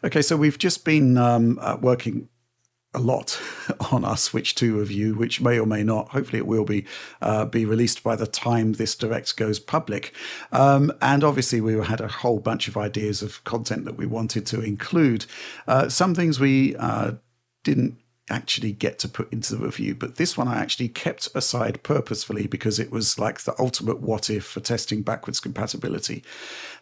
Okay, so we've just been working a lot on our Switch 2 review, which may or may not, hopefully it will be released by the time this Direct goes public. And obviously we had a whole bunch of ideas of content that we wanted to include. Some things we didn't actually get to put into the review, but this one I actually kept aside purposefully because it was like the ultimate what if for testing backwards compatibility.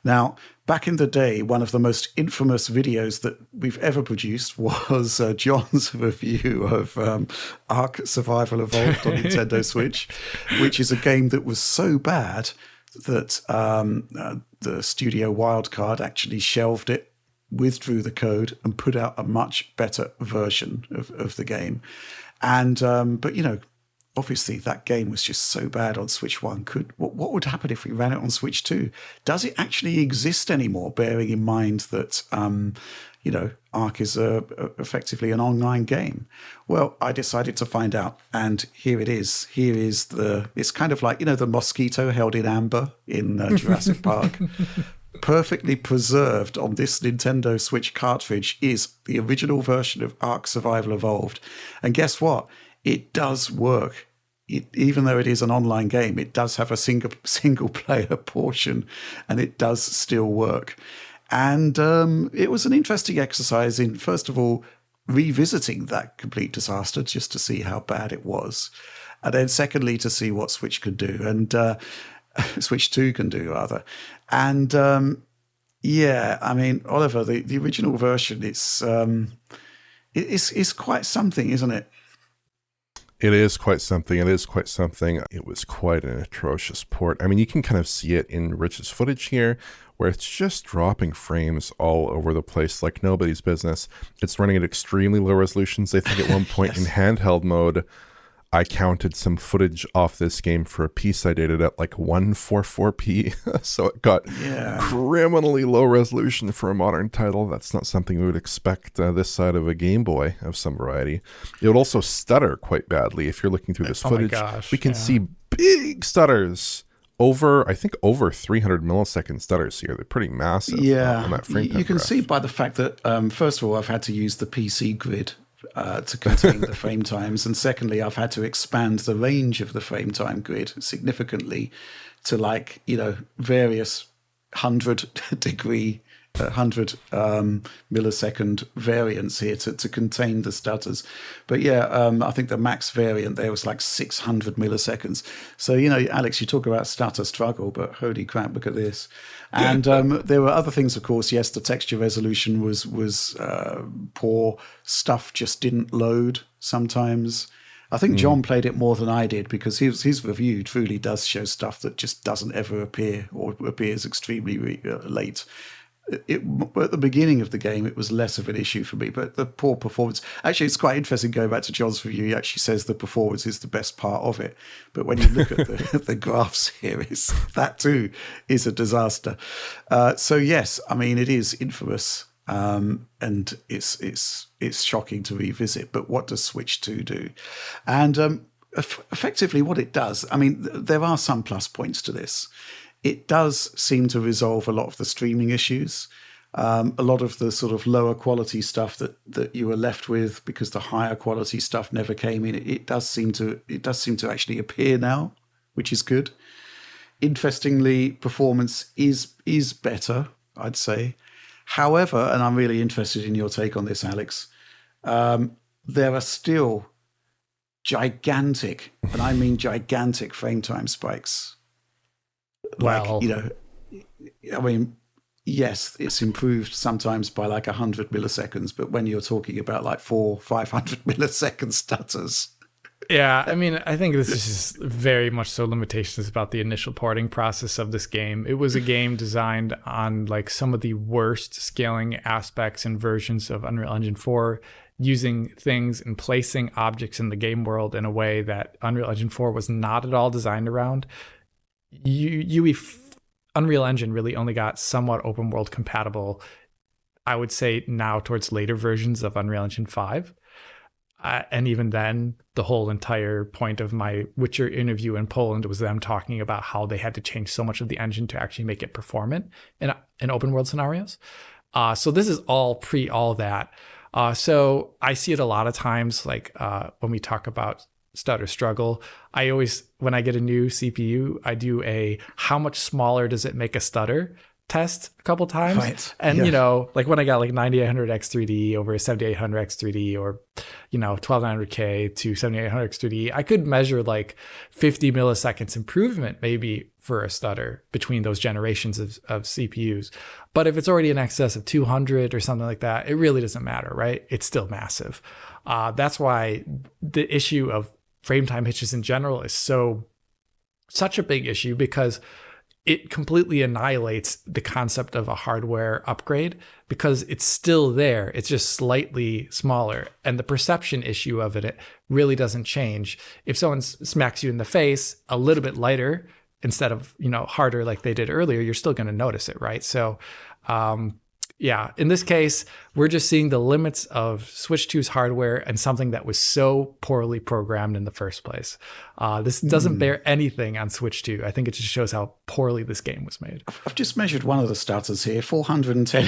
Now, back in the day, one of the most infamous videos that we've ever produced was John's review of Ark Survival Evolved on Nintendo Switch, which is a game that was so bad that the studio Wildcard actually shelved it, withdrew the code, and put out a much better version of the game. And but obviously that game was just so bad on Switch 1. What would happen if we ran it on Switch 2? Does it actually exist anymore, bearing in mind that Ark is effectively an online game? Well, I decided to find out, and here it is. It's kind of like the mosquito held in amber in Jurassic Park. Perfectly preserved on this Nintendo Switch cartridge is the original version of Ark Survival Evolved. And guess what? It does work. Even though it is an online game, it does have a single player portion, and it does still work. And it was an interesting exercise in, first of all, revisiting that complete disaster just to see how bad it was. And then secondly, to see what Switch could do. And Switch 2 can do, rather. And Oliver, the original version, it's quite something, isn't it? It is quite something. It is quite something. It was quite an atrocious port. I mean, you can kind of see it in Rich's footage here, where it's just dropping frames all over the place like nobody's business. It's running at extremely low resolutions. I think at one point in handheld mode, I counted some footage off this game for a piece I did it at like 144p. So it got criminally low resolution for a modern title. That's not something we would expect this side of a Game Boy of some variety. It would also stutter quite badly. If you're looking through this footage, we can see big stutters. I think over 300 millisecond stutters here. They're pretty massive. On that frame you can see by the fact that, first of all, I've had to use the PC grid to contain the frame times, and secondly, I've had to expand the range of the frame time grid significantly to various 100 millisecond variants here to contain the stutters. But I think the max variant there was like 600 milliseconds. So, Alex, you talk about stutter struggle, but holy crap, look at this. And there were other things, of course. Yes, the texture resolution was poor. Stuff just didn't load sometimes. I think John played it more than I did, because his review truly does show stuff that just doesn't ever appear, or appears extremely late. At the beginning of the game, it was less of an issue for me, but the poor performance. Actually, it's quite interesting going back to John's review. He actually says the performance is the best part of it. But when you look at the graphs here, that too is a disaster. So yes, I mean, it is infamous, and it's shocking to revisit. But what does Switch 2 do? And effectively, what it does, I mean, there are some plus points to this. It does seem to resolve a lot of the streaming issues, a lot of the sort of lower quality stuff that you were left with because the higher quality stuff never came in. It does seem to actually appear now, which is good. Interestingly, performance is better, I'd say. However, and I'm really interested in your take on this, Alex, there are still gigantic, and I mean gigantic, frame time spikes. Yes, it's improved sometimes by like 100 milliseconds, but when you're talking about like 400-500 millisecond stutters. Yeah, I mean, I think this is just very much so limitations about the initial porting process of this game. It was a game designed on like some of the worst scaling aspects and versions of Unreal Engine 4, using things and placing objects in the game world in a way that Unreal Engine 4 was not at all designed around. Unreal Engine really only got somewhat open world compatible, I would say, now towards later versions of Unreal Engine 5. And even then, the whole entire point of my Witcher interview in Poland was them talking about how they had to change so much of the engine to actually make it performant in open world scenarios. So this is all pre all that. So I see it a lot of times, like when we talk about stutter struggle, I always, when I get a new CPU, I do a how much smaller does it make a stutter test a couple times. Right. And, Yeah. you know, like when I got like 9800X3D over 7800X3D or, you know, 1200K to 7800X3D, I could measure like 50 milliseconds improvement maybe for a stutter between those generations of CPUs. But if it's already in excess of 200 or something like that, it really doesn't matter, right? It's still massive. That's why the issue of frame time hitches in general is such a big issue, because it completely annihilates the concept of a hardware upgrade, because it's still there. It's just slightly smaller. And the perception issue of it really doesn't change. If someone smacks you in the face a little bit lighter instead of, you know, harder like they did earlier, you're still going to notice it, right? So, yeah, in this case, we're just seeing the limits of Switch 2's hardware and something that was so poorly programmed in the first place. This doesn't bear anything on Switch 2. I think it just shows how poorly this game was made. I've just measured one of the stutters here, 410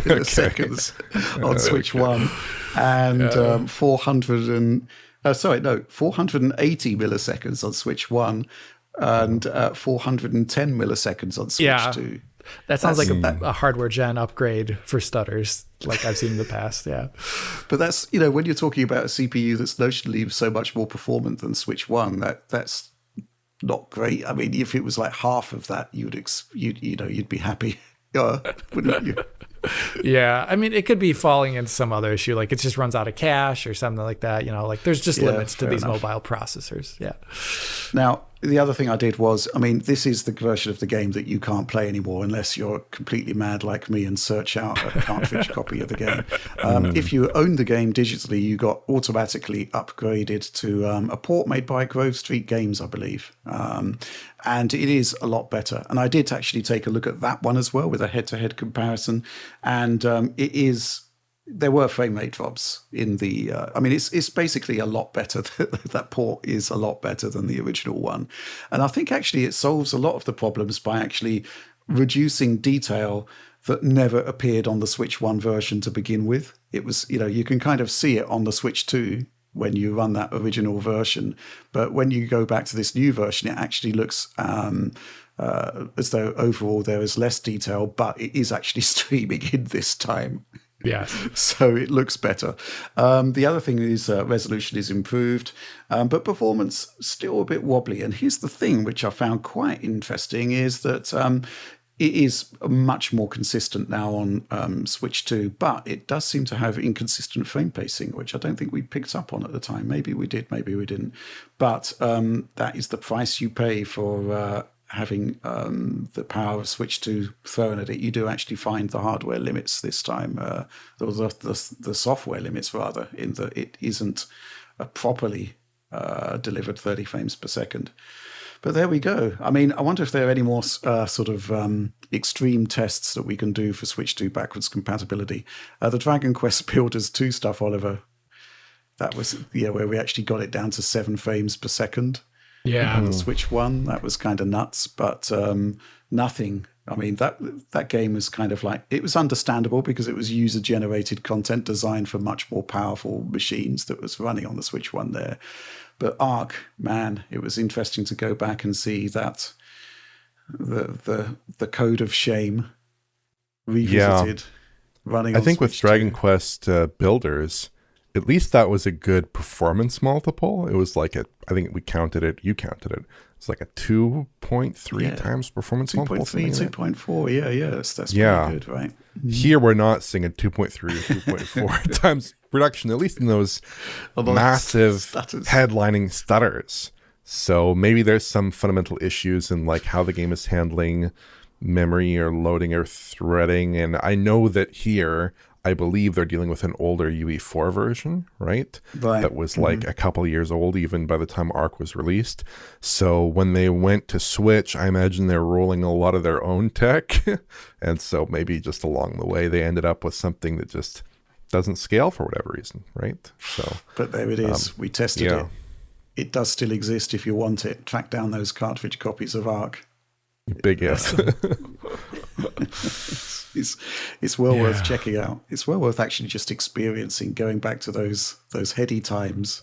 milliseconds on Switch 1 and 480 milliseconds on Switch 1 and 410 milliseconds on Switch 2. That sounds like a hardware gen upgrade for stutters, like I've seen in the past. Yeah. But that's, you know, when you're talking about a CPU that's notionally so much more performant than Switch 1, that's not great. I mean, if it was like half of that, you'd be happy, wouldn't you? Yeah, I mean, it could be falling into some other issue, like it just runs out of cache or something like that. You know, like there's just limits to these mobile processors. Yeah. Now, the other thing I did was, I mean, this is the version of the game that you can't play anymore unless you're completely mad like me and search out a cartridge copy of the game. If you owned the game digitally, you got automatically upgraded to a port made by Grove Street Games, I believe. And it is a lot better. And I did actually take a look at that one as well with a head-to-head comparison. And there were frame rate drops in the. I mean, it's basically a lot better. That port is a lot better than the original one, and I think actually it solves a lot of the problems by actually reducing detail that never appeared on the Switch 1 version to begin with. It was, you know, you can kind of see it on the Switch 2 when you run that original version, but when you go back to this new version, it actually looks as though overall there is less detail, but it is actually streaming in this time. Yeah. So it looks better. The other thing is resolution is improved, but performance still a bit wobbly. And here's the thing, which I found quite interesting, is that it is much more consistent now on Switch 2, but it does seem to have inconsistent frame pacing, which I don't think we picked up on at the time. Maybe we did, maybe we didn't. But that is the price you pay for having the power of Switch 2 thrown at it. You do actually find the hardware limits this time, or the software limits rather, in that it isn't a properly delivered 30 frames per second. But there we go. I mean, I wonder if there are any more sort of extreme tests that we can do for Switch 2 backwards compatibility. The Dragon Quest Builders 2 stuff, Oliver, that was where we actually got it down to 7 frames per second. Yeah, the Switch 1, that was kind of nuts, but nothing. I mean, that game was kind of like, it was understandable because it was user-generated content designed for much more powerful machines that was running on the Switch 1 there. But Arc, man, it was interesting to go back and see that the code of shame revisited running on I think Switch with Dragon 2. Quest Builders, at least that was a good performance multiple. It was like I think we counted it, you counted it. It's like a 2.3 times performance multiple. 2.3, 2.4, yeah. That's pretty good, right? Here we're not seeing a 2.3 or 2.4 times reduction, at least in those massive stutters. Headlining stutters. So maybe there's some fundamental issues in like how the game is handling memory or loading or threading. And I know that here, I believe they're dealing with an older UE4 version, right? That was like a couple of years old even by the time Arc was released. So when they went to Switch, I imagine they're rolling a lot of their own tech. And so maybe just along the way, they ended up with something that just doesn't scale for whatever reason, right? So, but there it is. We tested it. It does still exist if you want it. Track down those cartridge copies of Arc. Big if. it's well worth checking out. It's well worth actually just experiencing, going back to those heady times.